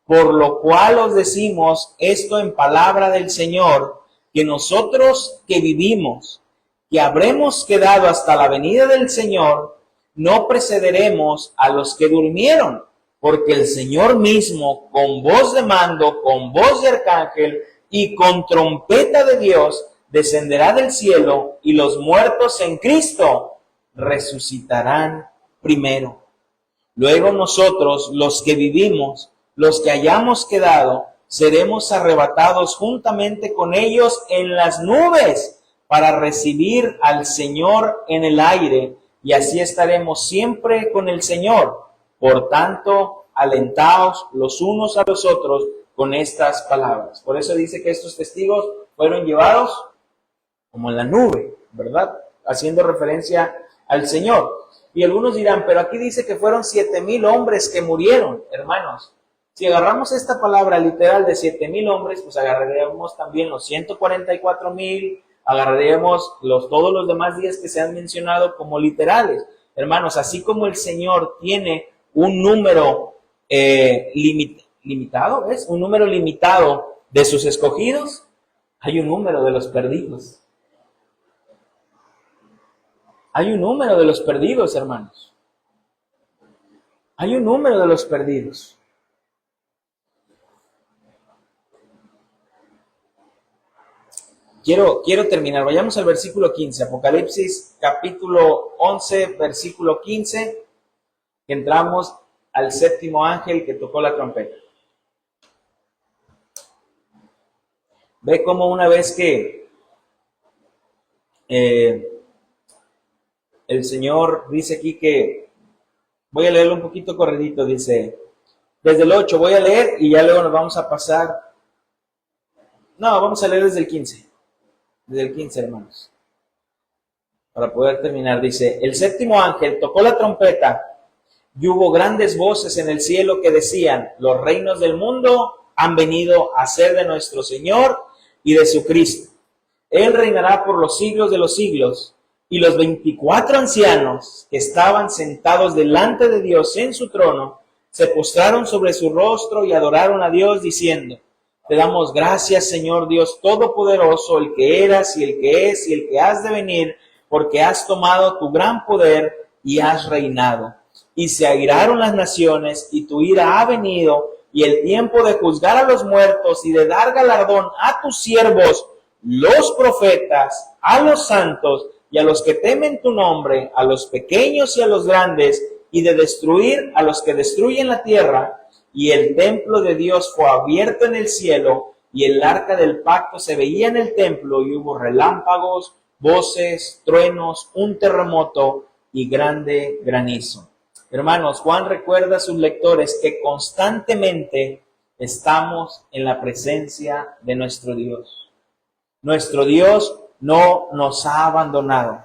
Por lo cual os decimos esto en palabra del Señor, que nosotros que vivimos, que habremos quedado hasta la venida del Señor, no precederemos a los que durmieron, porque el Señor mismo, con voz de mando, con voz de arcángel y con trompeta de Dios, descenderá del cielo, y los muertos en Cristo resucitarán primero. Luego nosotros, los que vivimos, los que hayamos quedado, seremos arrebatados juntamente con ellos en las nubes para recibir al Señor en el aire, y así estaremos siempre con el Señor. Por tanto, alentaos los unos a los otros con estas palabras. Por eso dice que estos testigos fueron llevados como en la nube, ¿verdad? Haciendo referencia al Señor. Y algunos dirán, pero aquí dice que fueron 7,000 hombres que murieron, hermanos. Si agarramos esta palabra literal de 7,000 hombres, pues agarraríamos también los 144,000, agarraríamos todos los demás días que se han mencionado como literales. Hermanos, así como el Señor tiene un número limitado, ¿ves? Un número limitado de sus escogidos, hay un número de los perdidos. Hay un número de los perdidos, hermanos. Hay un número de los perdidos. Quiero terminar. Vayamos al versículo 15. Apocalipsis capítulo 11, versículo 15. Entramos al séptimo ángel que tocó la trompeta. Ve cómo una vez que el Señor dice aquí que, voy a leerlo un poquito corridito, dice, desde el 8 voy a leer y ya luego nos vamos a pasar, no, vamos a leer desde el 15, hermanos, para poder terminar. Dice, el séptimo ángel tocó la trompeta y hubo grandes voces en el cielo que decían, los reinos del mundo han venido a ser de nuestro Señor y de su Cristo. Él reinará por los siglos de los siglos. Y los 24 ancianos que estaban sentados delante de Dios en su trono, se postraron sobre su rostro y adoraron a Dios diciendo, te damos gracias, Señor Dios Todopoderoso, el que eras y el que es y el que has de venir, porque has tomado tu gran poder y has reinado. Y se airaron las naciones y tu ira ha venido, y el tiempo de juzgar a los muertos y de dar galardón a tus siervos, los profetas, a los santos, y a los que temen tu nombre, a los pequeños y a los grandes, y de destruir a los que destruyen la tierra. Y el templo de Dios fue abierto en el cielo, y el arca del pacto se veía en el templo, y hubo relámpagos, voces, truenos, un terremoto y grande granizo. Hermanos, Juan recuerda a sus lectores que constantemente estamos en la presencia de nuestro Dios. Nuestro Dios no nos ha abandonado.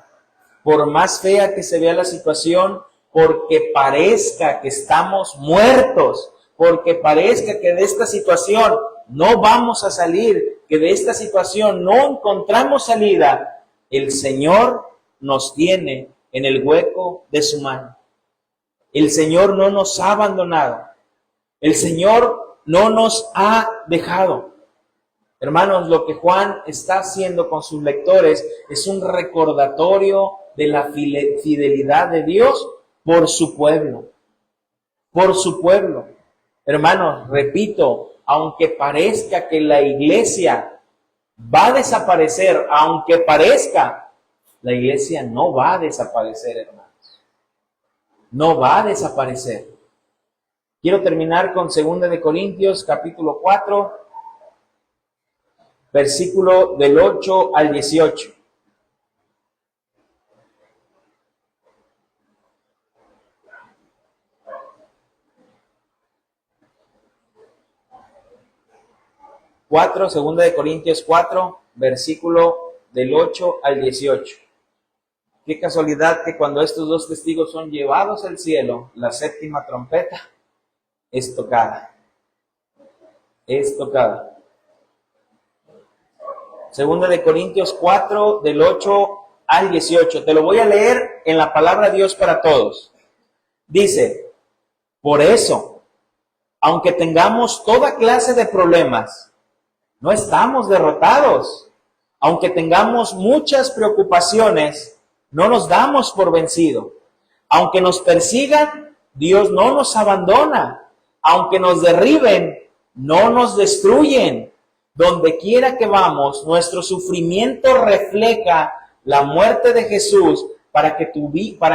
Por más fea que se vea la situación, porque parezca que estamos muertos, porque parezca que de esta situación no vamos a salir, que de esta situación no encontramos salida, el Señor nos tiene en el hueco de su mano. El Señor no nos ha abandonado. El Señor no nos ha dejado. Hermanos, lo que Juan está haciendo con sus lectores es un recordatorio de la fidelidad de Dios por su pueblo. Por su pueblo. Hermanos, repito, aunque parezca que la iglesia va a desaparecer, aunque parezca, la iglesia no va a desaparecer, hermanos. No va a desaparecer. Quiero terminar con 2 de Corintios, capítulo 4, versículo del 8 al 18. Segunda de Corintios 4, versículo del 8 al 18. qué casualidad que cuando estos dos testigos son llevados al cielo, la séptima trompeta es tocada. Es tocada. Segunda de Corintios 4, del 8 al 18. Te lo voy a leer en la palabra de Dios para todos. Dice, por eso, aunque tengamos toda clase de problemas, no estamos derrotados. Aunque tengamos muchas preocupaciones, no nos damos por vencido. Aunque nos persigan, Dios no nos abandona. Aunque nos derriben, no nos destruyen. Donde quiera que vamos, nuestro sufrimiento refleja la muerte de Jesús para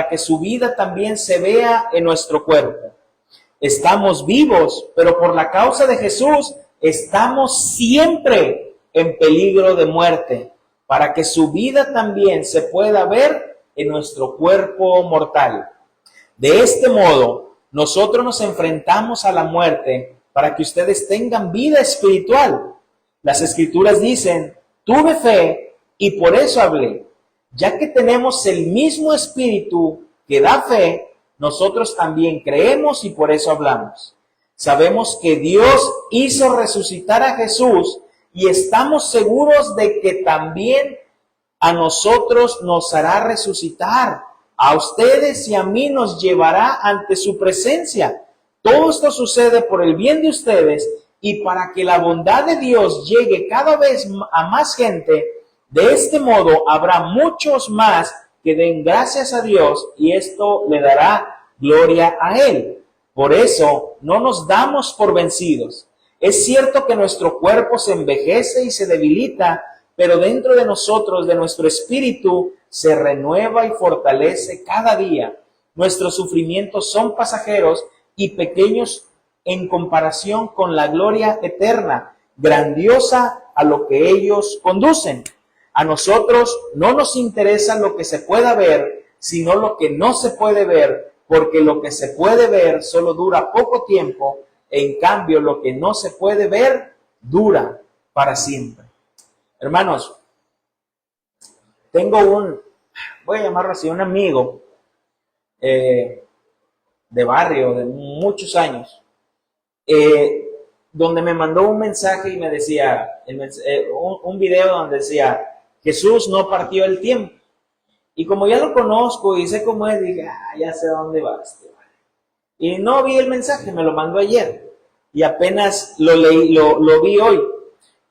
que su vida también se vea en nuestro cuerpo. Estamos vivos, pero por la causa de Jesús estamos siempre en peligro de muerte, para que su vida también se pueda ver en nuestro cuerpo mortal. De este modo, nosotros nos enfrentamos a la muerte para que ustedes tengan vida espiritual. Las Escrituras dicen, tuve fe y por eso hablé. Ya que tenemos el mismo espíritu que da fe, nosotros también creemos y por eso hablamos. Sabemos que Dios hizo resucitar a Jesús y estamos seguros de que también a nosotros nos hará resucitar. A ustedes y a mí nos llevará ante su presencia. Todo esto sucede por el bien de ustedes y para que la bondad de Dios llegue cada vez a más gente. De este modo habrá muchos más que den gracias a Dios y esto le dará gloria a Él. Por eso no nos damos por vencidos. Es cierto que nuestro cuerpo se envejece y se debilita, pero dentro de nosotros, de nuestro espíritu, se renueva y fortalece cada día. Nuestros sufrimientos son pasajeros y pequeños en comparación con la gloria eterna, grandiosa a lo que ellos conducen. A nosotros no nos interesa lo que se pueda ver, sino lo que no se puede ver, porque lo que se puede ver solo dura poco tiempo, en cambio lo que no se puede ver dura para siempre. Hermanos, tengo voy a llamarlo así, un amigo de barrio de muchos años, donde me mandó un mensaje y me decía, un video donde decía, Jesús no partió el tiempo. Y como ya lo conozco y sé cómo es, dije, ya sé a dónde vas. Y no vi el mensaje, me lo mandó ayer. Y apenas lo leí, lo vi hoy.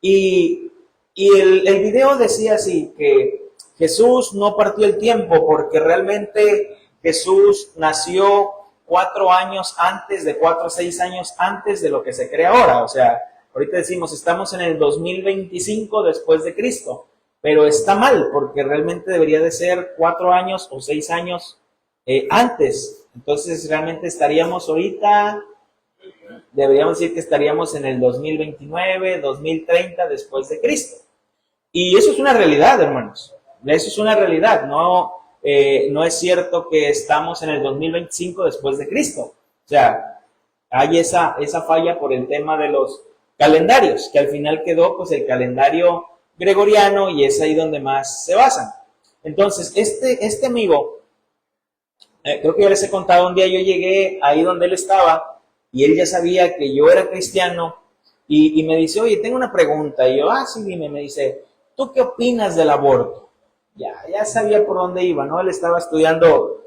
Y el video decía así, que Jesús no partió el tiempo porque realmente Jesús nació 4 años antes, de 4 a 6 años antes de lo que se cree ahora. O sea, ahorita decimos, estamos en el 2025 después de Cristo. Pero está mal, porque realmente debería de ser 4 años o 6 años antes. Entonces, realmente estaríamos ahorita, deberíamos decir que estaríamos en el 2029, 2030 después de Cristo. Y eso es una realidad, hermanos. Eso es una realidad. No es cierto que estamos en el 2025 después de Cristo. O sea, hay esa falla por el tema de los calendarios, que al final quedó pues el calendario gregoriano y es ahí donde más se basan. Entonces, este amigo, creo que yo les he contado, un día yo llegué ahí donde él estaba y él ya sabía que yo era cristiano y me dice, oye, tengo una pregunta. Y yo, sí, dime. Me dice, ¿tú qué opinas del aborto? Ya sabía por dónde iba, ¿no? Él estaba estudiando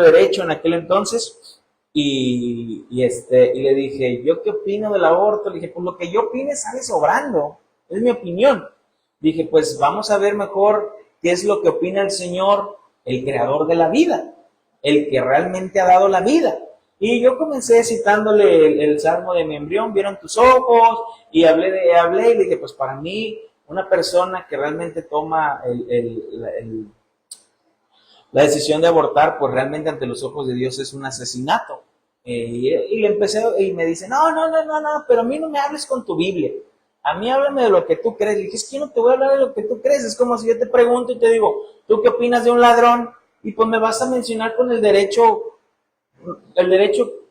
Derecho en aquel entonces y le dije, ¿yo qué opino del aborto? Le dije, pues lo que yo opine sale sobrando. Es mi opinión. Dije, pues vamos a ver mejor qué es lo que opina el Señor, el creador de la vida, el que realmente ha dado la vida. Y yo comencé citándole el Salmo de mi embrión, vieron tus ojos, y hablé y le dije, pues para mí, una persona que realmente toma la decisión de abortar, pues realmente ante los ojos de Dios es un asesinato. Y le empecé, y me dice, no, pero a mí no me hables con tu Biblia. A mí háblame de lo que tú crees. Le dije, es que yo no te voy a hablar de lo que tú crees. Es como si yo te pregunto y te digo, ¿tú qué opinas de un ladrón? Y pues me vas a mencionar con el derecho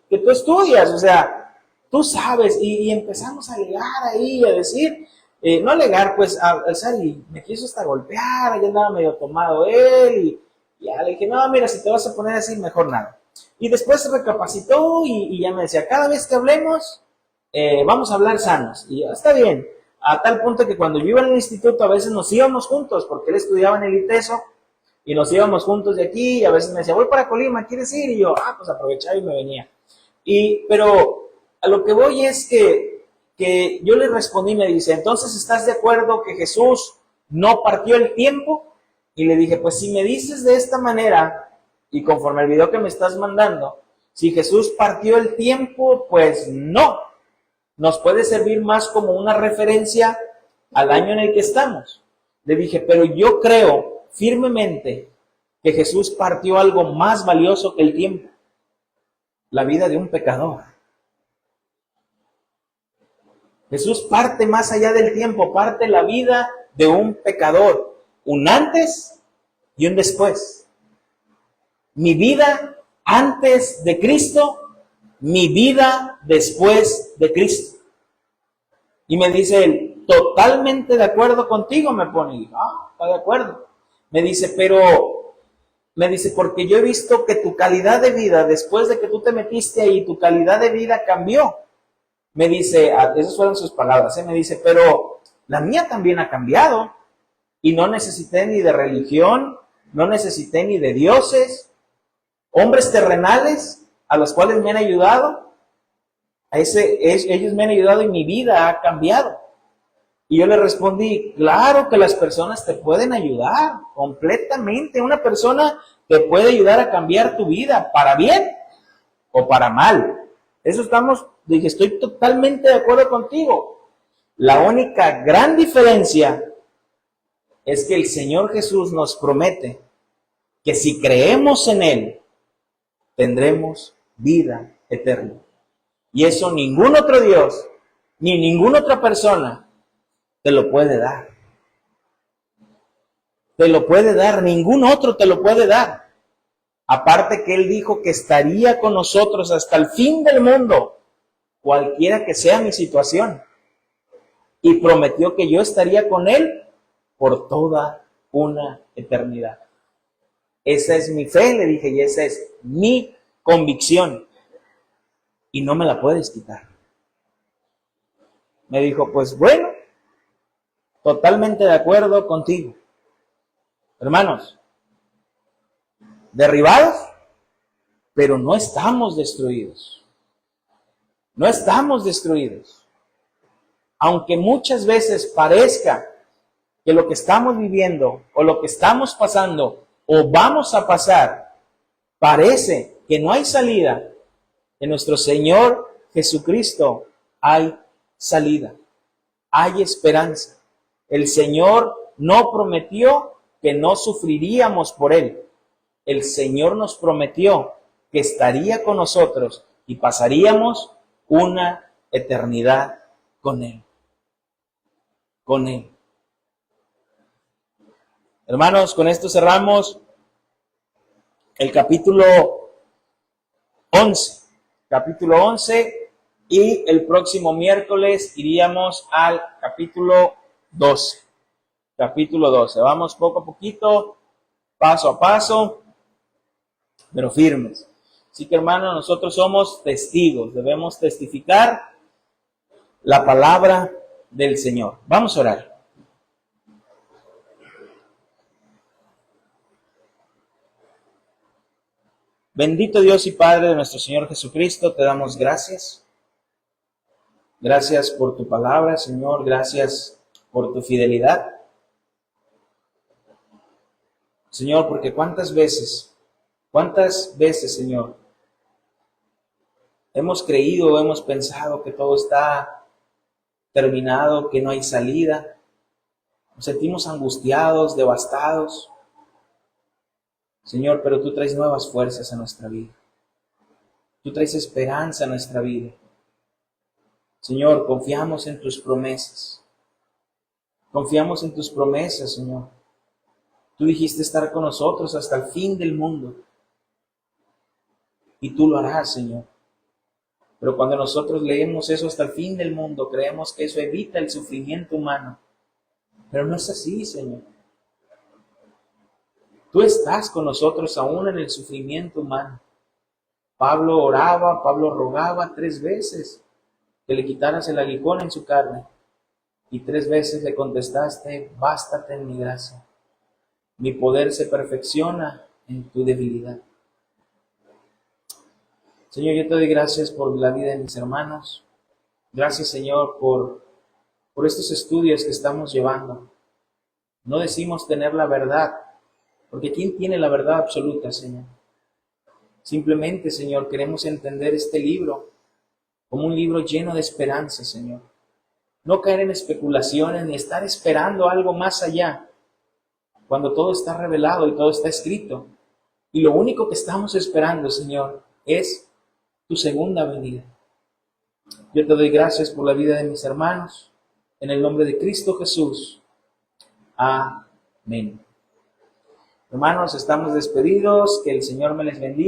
que tú estudias. O sea, tú sabes. Y empezamos a alegar ahí, a decir, no alegar, pues, y me quiso hasta golpear. Ya andaba medio tomado él. Ya le dije, no, mira, si te vas a poner así, mejor nada. Y después recapacitó y ya me decía, cada vez que hablemos, vamos a hablar sanos. Y yo, está bien. A tal punto que cuando yo iba al instituto, a veces nos íbamos juntos, porque él estudiaba en el ITESO, y nos íbamos juntos de aquí, y a veces me decía, voy para Colima, ¿quieres ir? Y yo, pues aprovechaba y me venía. Pero a lo que voy es que yo le respondí, me dice, entonces, ¿estás de acuerdo que Jesús no partió el tiempo? Y le dije, pues si me dices de esta manera, y conforme al video que me estás mandando, si Jesús partió el tiempo, pues no. Nos puede servir más como una referencia al año en el que estamos. Le dije, pero yo creo firmemente que Jesús partió algo más valioso que el tiempo, la vida de un pecador. Jesús parte más allá del tiempo, parte la vida de un pecador, un antes y un después. Mi vida antes de Cristo, mi vida después de Cristo. Y me dice él, totalmente de acuerdo contigo, me pone. Y está de acuerdo. Me dice, porque yo he visto que tu calidad de vida, después de que tú te metiste ahí, tu calidad de vida cambió. Me dice, esas fueron sus palabras, me dice, pero la mía también ha cambiado. Y no necesité ni de religión, no necesité ni de dioses, hombres terrenales a los cuales me han ayudado. Ellos me han ayudado y mi vida ha cambiado. Y yo le respondí, claro que las personas te pueden ayudar completamente. Una persona te puede ayudar a cambiar tu vida, para bien o para mal. Eso dije, estoy totalmente de acuerdo contigo. La única gran diferencia es que el Señor Jesús nos promete que si creemos en Él, tendremos vida eterna. Y eso ningún otro Dios, ni ninguna otra persona te lo puede dar. Te lo puede dar, ningún otro te lo puede dar. Aparte que Él dijo que estaría con nosotros hasta el fin del mundo, cualquiera que sea mi situación. Y prometió que yo estaría con Él por toda una eternidad. Esa es mi fe, le dije, y esa es mi convicción. Y no me la puedes quitar. Me dijo, pues bueno, totalmente de acuerdo contigo. Hermanos, derribados, pero no estamos destruidos. No estamos destruidos. Aunque muchas veces parezca que lo que estamos viviendo o lo que estamos pasando o vamos a pasar, parece que no hay salida, en nuestro Señor Jesucristo hay salida, hay esperanza. El Señor no prometió que no sufriríamos por Él. El Señor nos prometió que estaría con nosotros y pasaríamos una eternidad con Él. Con Él. Hermanos, con esto cerramos el capítulo 11. Capítulo 11 y el próximo miércoles iríamos al capítulo 12. Capítulo 12. Vamos poco a poquito, paso a paso, pero firmes. Así que, hermanos, nosotros somos testigos, debemos testificar la palabra del Señor. Vamos a orar. Bendito Dios y Padre de nuestro Señor Jesucristo, te damos gracias. Gracias por tu palabra, Señor, gracias por tu fidelidad. Señor, porque cuántas veces, Señor, hemos creído, hemos pensado que todo está terminado, que no hay salida. Nos sentimos angustiados, devastados. Señor, pero tú traes nuevas fuerzas a nuestra vida. Tú traes esperanza a nuestra vida. Señor, confiamos en tus promesas. Confiamos en tus promesas, Señor. Tú dijiste estar con nosotros hasta el fin del mundo. Y tú lo harás, Señor. Pero cuando nosotros leemos eso hasta el fin del mundo, creemos que eso evita el sufrimiento humano. Pero no es así, Señor. Tú estás con nosotros aún en el sufrimiento humano. Pablo oraba, Pablo rogaba 3 veces que le quitaras el aguijón en su carne. Y 3 veces le contestaste, bástate en mi gracia. Mi poder se perfecciona en tu debilidad. Señor, yo te doy gracias por la vida de mis hermanos. Gracias, Señor, por estos estudios que estamos llevando. No decimos tener la verdad, porque ¿quién tiene la verdad absoluta, Señor? Simplemente, Señor, queremos entender este libro como un libro lleno de esperanza, Señor. No caer en especulaciones ni estar esperando algo más allá, cuando todo está revelado y todo está escrito. Y lo único que estamos esperando, Señor, es tu segunda venida. Yo te doy gracias por la vida de mis hermanos. En el nombre de Cristo Jesús. Amén. Hermanos, estamos despedidos. Que el Señor me les bendiga.